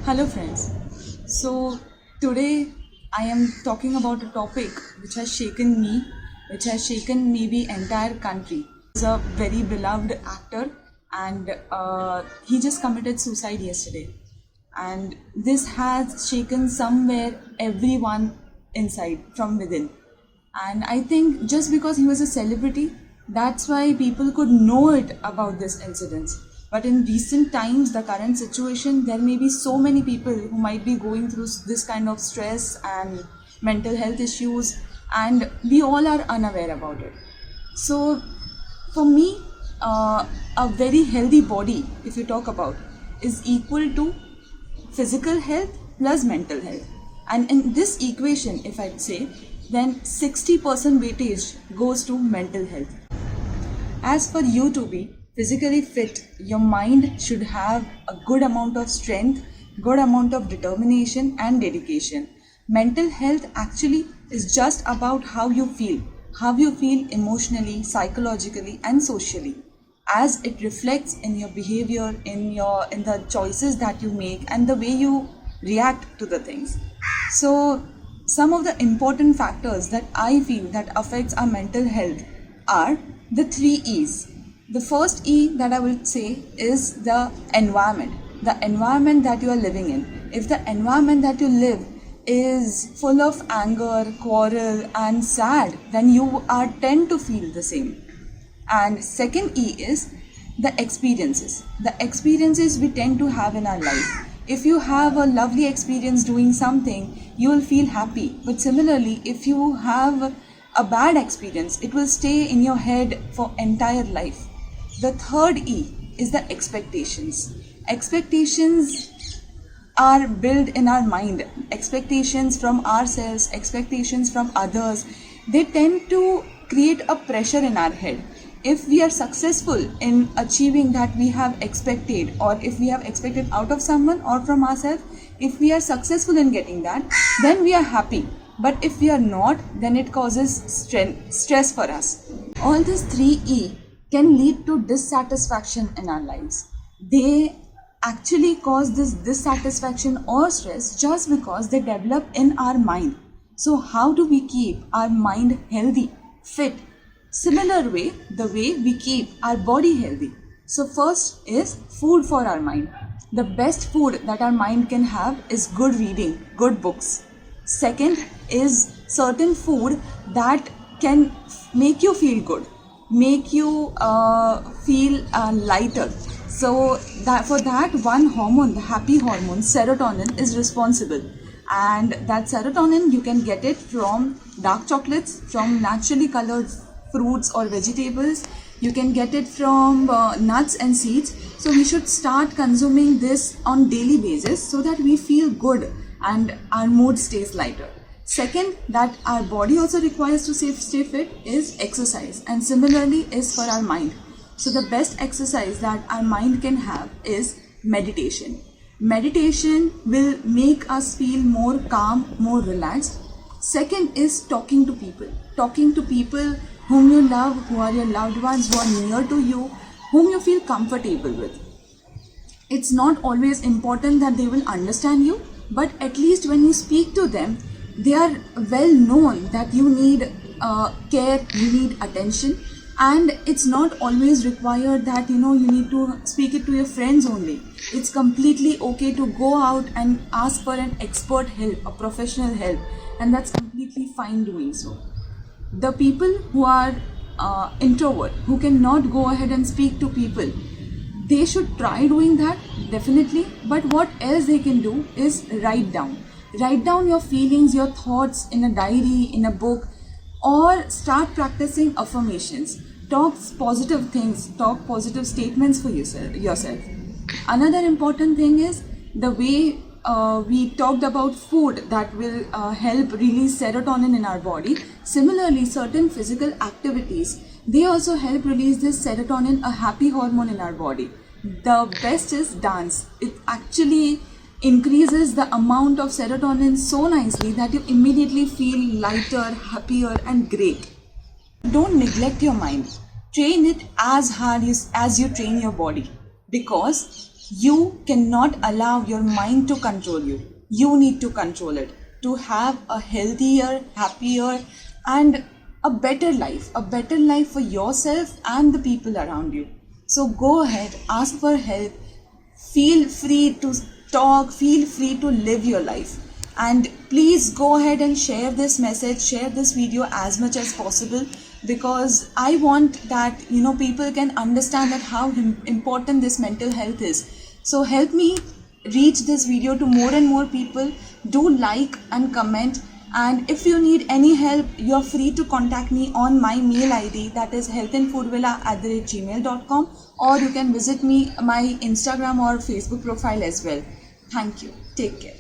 Hello, friends. So, today I am talking about a topic which has shaken me, which has shaken maybe entire country. He's a very beloved actor, and he just committed suicide yesterday. And this has shaken somewhere everyone inside from within. And I think just because he was a celebrity, that's why people could know it about this incident. But in recent times, the current situation, there may be so many people who might be going through this kind of stress and mental health issues, and we all are unaware about it. So, for me, a very healthy body, if you talk about, is equal to physical health plus mental health. And in this equation, if I'd say, then 60% weightage goes to mental health. As for you to be physically fit, your mind should have a good amount of strength, good amount of determination and dedication. Mental health actually is just about how you feel emotionally, psychologically and socially, as it reflects in your behavior, in the choices that you make and the way you react to the things. So some of the important factors that I feel that affects our mental health are the three E's. The first E that I will say is the environment that you are living in. If the environment that you live is full of anger, quarrel and sad, then you are tend to feel the same. And second E is the experiences we tend to have in our life. If you have a lovely experience doing something, you will feel happy. But similarly, if you have a bad experience, it will stay in your head for entire life. The third E is the expectations. Expectations are built in our mind. Expectations from ourselves, expectations from others, they tend to create a pressure in our head. If we are successful in achieving that we have expected, or if we have expected out of someone or from ourselves, if we are successful in getting that, then we are happy. But if we are not, then it causes stress for us. All these three E can lead to dissatisfaction in our lives. They actually cause this dissatisfaction or stress just because they develop in our mind. So how do we keep our mind healthy, fit? Similar way, the way we keep our body healthy. So first is food for our mind. The best food that our mind can have is good reading, good books. Second is certain food that can make you feel good, make you feel lighter. So that for that one hormone, the happy hormone, serotonin, is responsible. And that serotonin, you can get it from dark chocolates, from naturally colored fruits or vegetables. You can get it from nuts and seeds. So we should start consuming this on daily basis so that we feel good and our mood stays lighter. Second, that our body also requires to stay fit is exercise, and similarly is for our mind. So the best exercise that our mind can have is meditation. Meditation will make us feel more calm, more relaxed. Second is talking to people. Talking to people whom you love, who are your loved ones, who are near to you, whom you feel comfortable with. It's not always important that they will understand you, but at least when you speak to them, they are well known that you need care, you need attention, and it's not always required that you need to speak it to your friends only. It's completely okay to go out and ask for an expert help, a professional help, and that's completely fine doing so. The people who are introvert, who cannot go ahead and speak to people, they should try doing that, definitely. But what else they can do is write down your feelings, your thoughts in a diary, in a book, or start practicing affirmations. Talk positive things, talk positive statements for yourself. Another important thing is the way we talked about food that will help release serotonin in our body. Similarly, certain physical activities, they also help release this serotonin, a happy hormone in our body. The best is dance. It actually increases the amount of serotonin so nicely that you immediately feel lighter, happier and great. Don't neglect your mind. Train it as hard as you train your body, because You cannot allow your mind to control you. You need to control it to have a healthier, happier, and a better life for yourself and the people around you. So go ahead, ask for help, feel free to talk, feel free to live your life. And please go ahead and share this message, share this video as much as possible, because I want that people can understand that how important this mental health is. So help me reach this video to more and more people. Do like and comment, and if you need any help, you are free to contact me on my mail ID, that is healthandfoodvilla@gmail.com, or you can visit me my Instagram or Facebook profile as well. Thank you. Take care.